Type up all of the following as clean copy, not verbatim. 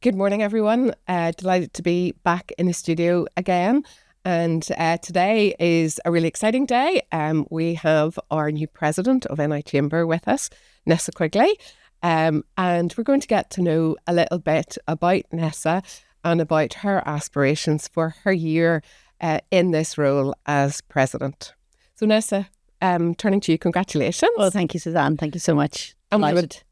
Good morning, everyone. Delighted to be back in the studio again. And today is a really exciting day. We have our new president of NI Chamber with us, Nessa Quigley. And we're going to get to know a little bit about Nessa and about her aspirations for her year in this role as president. So Nessa, turning to you, congratulations. Well, thank you, Suzanne. Thank you so much. Delighted.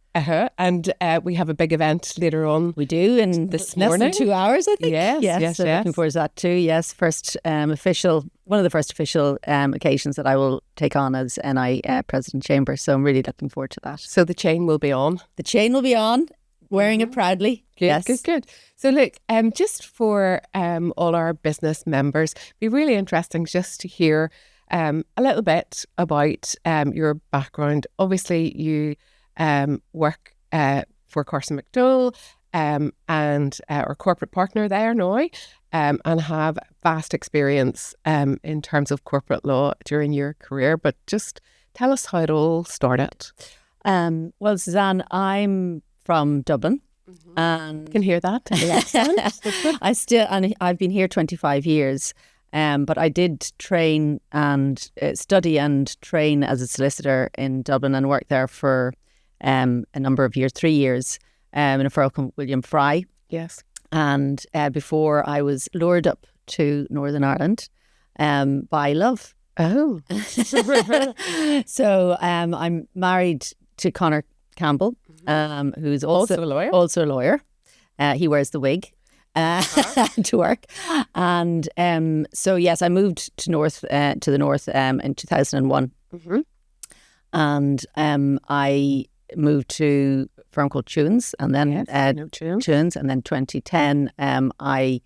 And we have a big event later on. We do in this less morning. than 2 hours, I think. Yes. So looking forward to that too. Yes, one of the first official occasions that I will take on as NI President Chamber. So I'm really looking forward to that. So the chain will be on. The chain will be on, wearing it proudly. Good. So look, just for all our business members, it'd be really interesting just to hear a little bit about your background. Obviously, you work for Carson McDowell and our corporate partner there now, and have vast experience in terms of corporate law during your career. But just tell us how it all started. Well, Suzanne, I'm from Dublin. And I can hear that. I've been here 25 years. But I did train and study and train as a solicitor in Dublin and worked there for a number of years, 3 years, in a firm called William Fry. Yes. And before I was lured up to Northern Ireland by love. Oh. So I'm married to Conor Campbell, who's also a lawyer. He wears the wig. To work, and so yes, I moved to the north in 2001, and I moved to a firm called Tunes, and then Tunes, and then 2010, I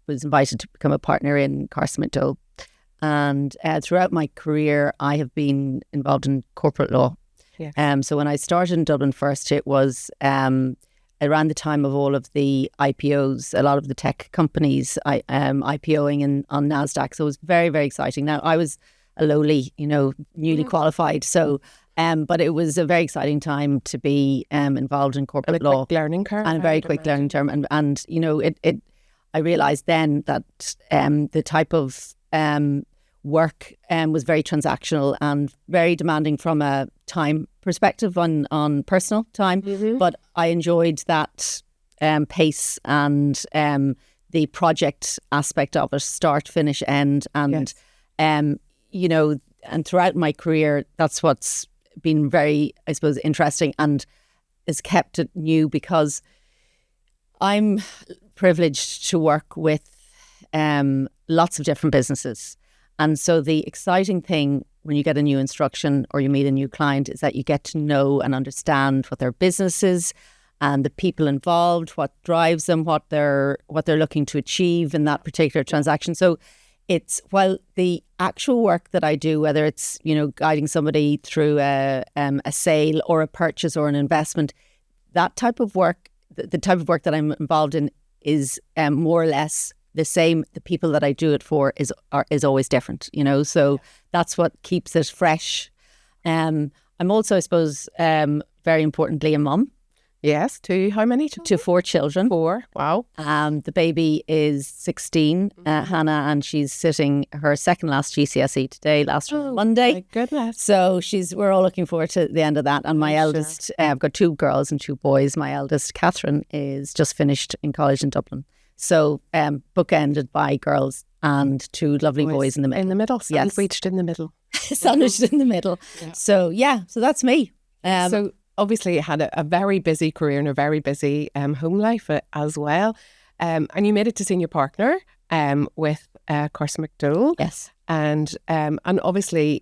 was invited to become a partner in Carson McDowell, and throughout my career, I have been involved in corporate law. Yes. So when I started in Dublin first, it was around the time of all of the IPOs, a lot of the tech companies IPOing on NASDAQ. So it was very, very exciting. Now, I was a lowly, newly qualified. So, but it was a very exciting time to be involved in corporate law. Quick learning curve. And a very quick learning term. And I realised then that the type of work was very transactional and very demanding from a time perspective on personal time, but I enjoyed that pace and the project aspect of it, start, finish, end, and and throughout my career, that's what's been very, I suppose, interesting and has kept it new, because I'm privileged to work with lots of different businesses. And so the exciting thing when you get a new instruction or you meet a new client is that you get to know and understand what their business is and the people involved, what drives them, what they're looking to achieve in that particular transaction. So it's, while the actual work that I do, whether it's, guiding somebody through a sale or a purchase or an investment, that type of work, the type of work that I'm involved in is more or less the same. The people that I do it for is always different, so that's what keeps it fresh. I'm also, I suppose, very importantly, a mum. Yes, to how many children? To 4 children. 4, wow. The baby is 16, Hannah, and she's sitting her second last GCSE today, Monday. My goodness. So we're all looking forward to the end of that. And my eldest, I've got 2 girls and 2 boys. My eldest, Catherine, is just finished in college in Dublin. So bookended by girls and 2 lovely boys in the middle. In the middle, sandwiched in the middle. Sandwiched in the middle. Yeah. So that's me. So obviously you had a very busy career and a very busy home life as well. And you made it to senior partner with Carson McDowell. Yes. And obviously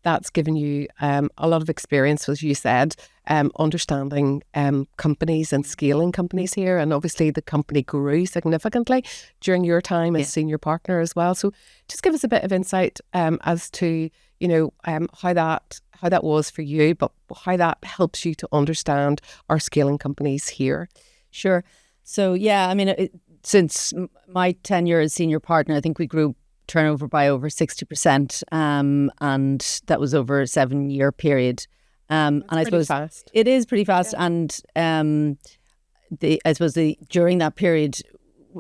that's given you a lot of experience, as you said, understanding companies and scaling companies here. And obviously the company grew significantly during your time as senior partner as well. So just give us a bit of insight as to, how that was for you, but how that helps you to understand our scaling companies here. Sure. So, since my tenure as senior partner, I think we grew turnover by over 60%, and that was over a 7-year period. And I suppose fast. It is pretty fast, and during that period,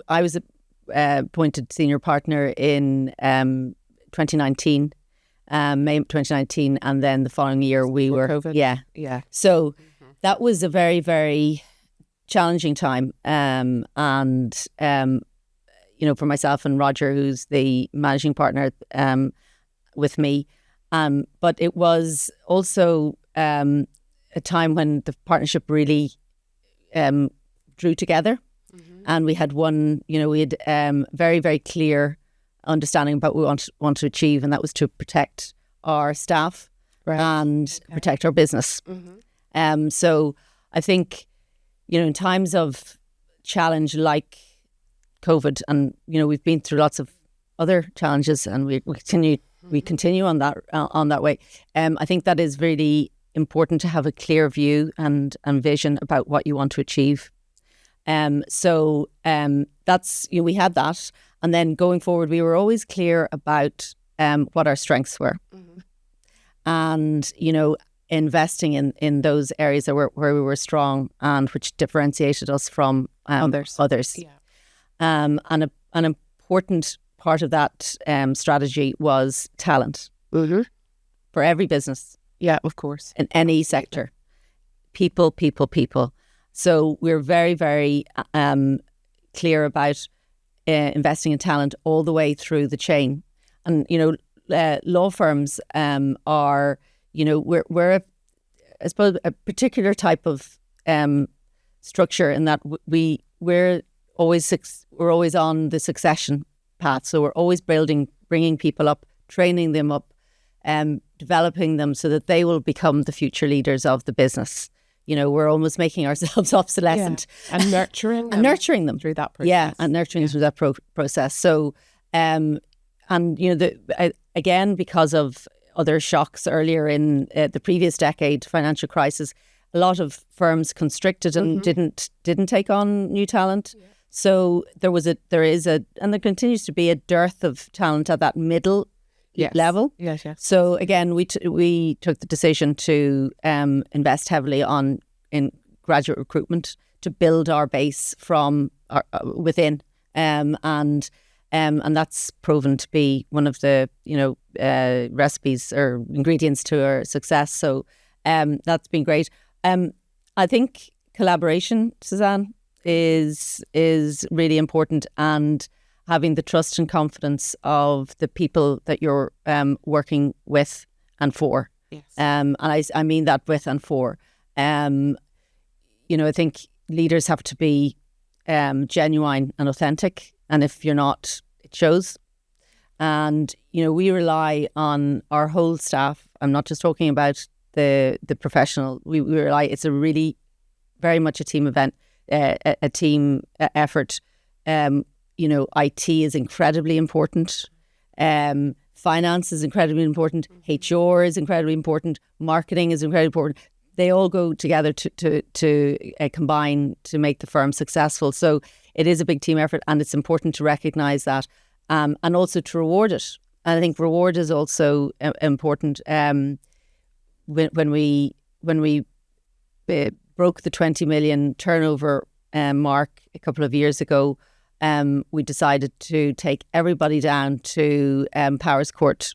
I was appointed senior partner in 2019, May 2019, and then the following year we were COVID. Yeah. So that was a very, very challenging time, and for myself and Roger, who's the managing partner with me, but it was also a time when the partnership really drew together, and we had very, very clear understanding about what we want to achieve, and that was to protect our staff and protect our business. So I think, in times of challenge like COVID, and we've been through lots of other challenges, and we continue on that way. I think that is really important to have a clear view and vision about what you want to achieve. So that's we had that, and then going forward, we were always clear about what our strengths were, and investing in those areas where we were strong and which differentiated us from others. Yeah. And an important part of that strategy was talent for every business. Yeah, of course. In any sector. People. So we're very, very clear about investing in talent all the way through the chain. And, law firms are, we're I suppose, a particular type of structure in that we're always on the succession path. So we're always bringing people up, training them up, developing them so that they will become the future leaders of the business. We're almost making ourselves obsolescent. Yeah. And nurturing them. And nurturing them. Through that process. Yeah, and nurturing them through that process. So, again, because of other shocks earlier in the previous decade, financial crisis, a lot of firms constricted and didn't take on new talent. Yeah. So there is and there continues to be a dearth of talent at that middle level. Yes. So again, we took the decision to invest heavily in graduate recruitment to build our base from within, and that's proven to be one of the recipes or ingredients to our success. So that's been great. I think collaboration, Suzanne, is really important, and having the trust and confidence of the people that you're working with and for. Yes. And I mean that with and for. I think leaders have to be genuine and authentic, and if you're not, it shows. And we rely on our whole staff. I'm not just talking about the professional. We rely. It's a really very much a team event, a team effort. IT is incredibly important. Finance is incredibly important. HR is incredibly important. Marketing is incredibly important. They all go together to combine to make the firm successful. So it is a big team effort, and it's important to recognise that, and also to reward it. And I think reward is also important. When we broke the 20 million turnover mark a couple of years ago, we decided to take everybody down to Powers Court,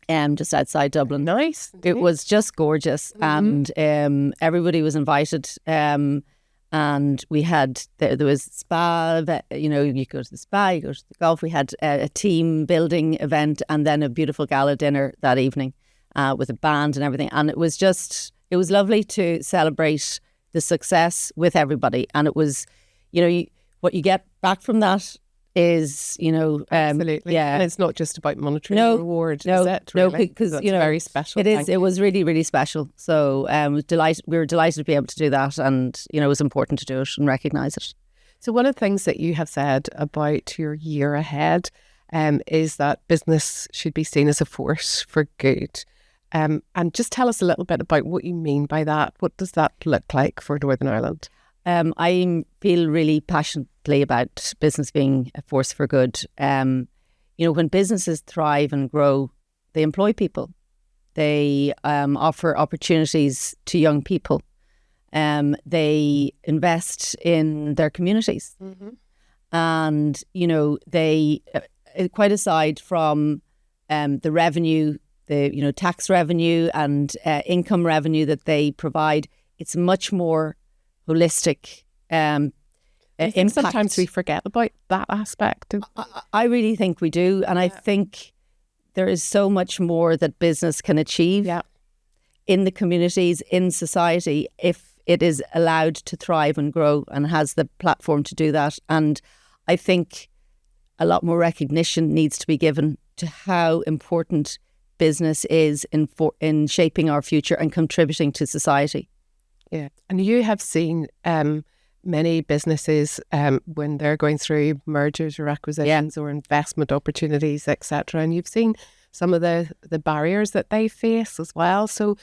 just outside Dublin. Nice. It was just gorgeous, and everybody was invited. And we had there was spa. You go to the spa, you go to the golf. We had a team building event, and then a beautiful gala dinner that evening with a band and everything. And it was lovely to celebrate the success with everybody. And it was, what you get back from that is, absolutely. Yeah. And it's not just about monetary reward, no, is it? Really? No, because, it's very special. It is. It was really, really special. So we were delighted to be able to do that, and, it was important to do it and recognise it. So one of the things that you have said about your year ahead is that business should be seen as a force for good. And just tell us a little bit about what you mean by that. What does that look like for Northern Ireland? I feel really passionately about business being a force for good. When businesses thrive and grow, they employ people. They offer opportunities to young people. They invest in their communities. And, they, quite aside from the revenue, the, tax revenue and income revenue that they provide, it's much more holistic impact. Sometimes we forget about that aspect. I really think we do. And I think there is so much more that business can achieve in the communities, in society, if it is allowed to thrive and grow and has the platform to do that. And I think a lot more recognition needs to be given to how important business is in shaping our future and contributing to society. Yeah. And you have seen many businesses when they're going through mergers or acquisitions or investment opportunities, etc. And you've seen some of the barriers that they face as well. So,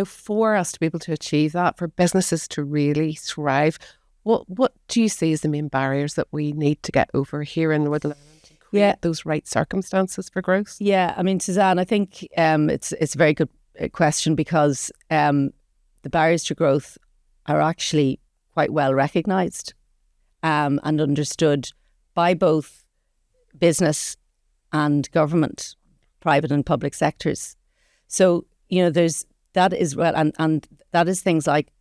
for us to be able to achieve that, for businesses to really thrive, what do you see as the main barriers that we need to get over here in Northern Ireland to create those right circumstances for growth? Yeah, I mean, Suzanne, I think it's a very good question, because the barriers to growth are actually quite well recognised and understood by both business and government, private and public sectors. So, that is things like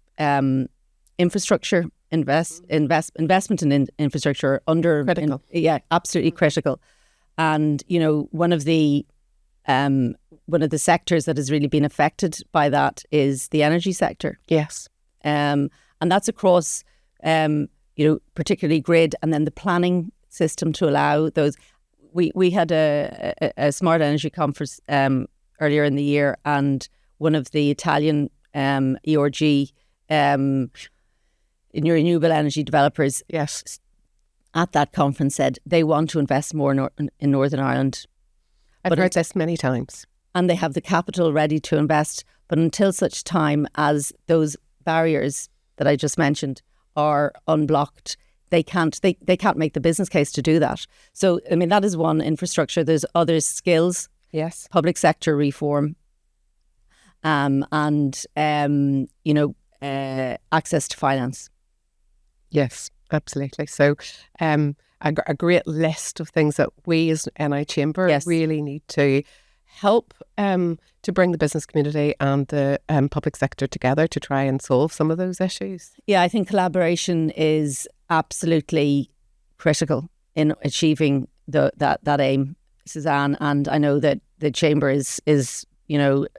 infrastructure, investment in infrastructure critical. Absolutely critical. And one of the sectors that has really been affected by that is the energy sector. Yes. And that's across particularly grid, and then the planning system to allow those. We had a smart energy conference earlier in the year, and one of the Italian ERG in renewable energy developers at that conference said they want to invest more in Northern Ireland. I've heard this many times. And they have the capital ready to invest, but until such time as those barriers that I just mentioned are unblocked, they can't make the business case to do that. So, I mean, that is one: infrastructure. There's other skills. Yes. Public sector reform. And access to finance. Yes, absolutely. So a great list of things that we as NI Chamber really need to help to bring the business community and the public sector together to try and solve some of those issues. Yeah, I think collaboration is absolutely critical in achieving that aim, Suzanne. And I know that the Chamber is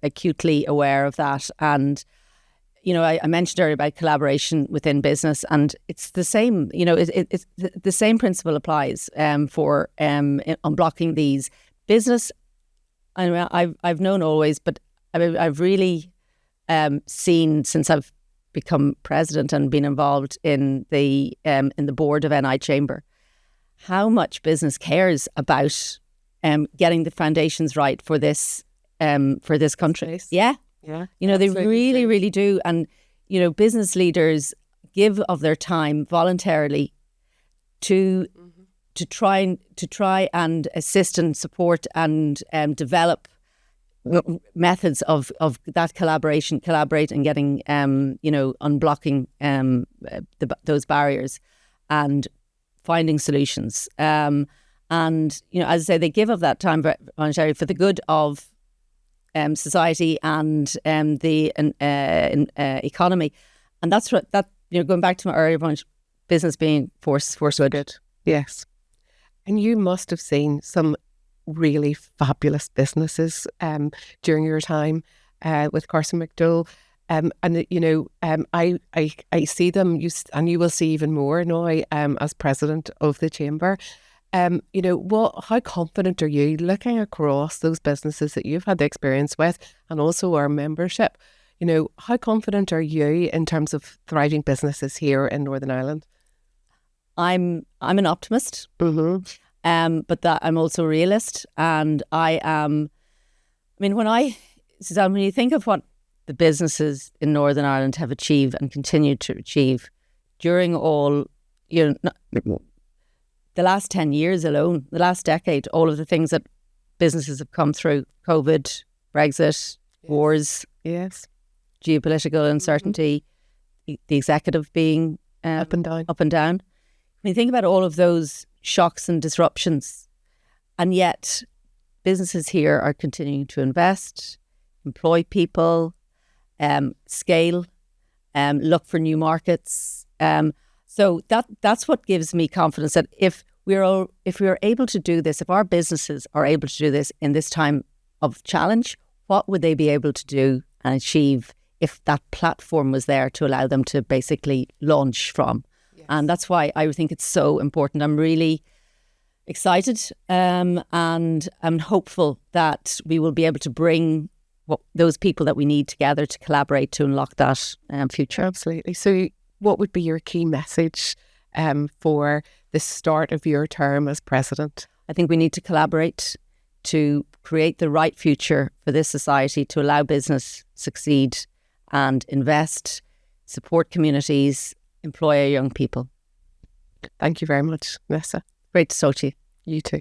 acutely aware of that. And I mentioned earlier about collaboration within business, and it's the same. It's the same principle applies for unblocking these business. I mean, I've known always, but I've really seen since I've become president and been involved in the board of NI Chamber, how much business cares about getting the foundations right for this country. Yeah. They really, really do. And, business leaders give of their time voluntarily to try and assist and support and develop methods of that collaborate and getting, unblocking those barriers and finding solutions. And, as I say, they give of that time voluntarily for the good of society and the economy. And that's what going back to my earlier point, business being force good. Yes. And you must have seen some really fabulous businesses during your time with Carson McDowell. I see them, and you will see even more now as president of the Chamber. How confident are you looking across those businesses that you've had the experience with, and also our membership? How confident are you in terms of thriving businesses here in Northern Ireland? I'm an optimist, but that I'm also a realist, and I am. I mean, Suzanne, when you think of what the businesses in Northern Ireland have achieved and continue to achieve during all, the last 10 years alone, the last decade, all of the things that businesses have come through: COVID, Brexit, wars, geopolitical uncertainty, the executive being Up and down. Up and down. When you think about all of those shocks and disruptions, and yet businesses here are continuing to invest, employ people, scale, look for new markets. So that's what gives me confidence that if we're able to do this, if our businesses are able to do this in this time of challenge, what would they be able to do and achieve if that platform was there to allow them to basically launch from? Yes. And that's why I think it's so important. I'm really excited and I'm hopeful that we will be able to bring those people that we need together to collaborate to unlock that future. Absolutely. So what would be your key message for the start of your term as president? I think we need to collaborate to create the right future for this society, to allow business succeed and invest, support communities, employ our young people. Thank you very much, Nessa. Great to talk to you. You too.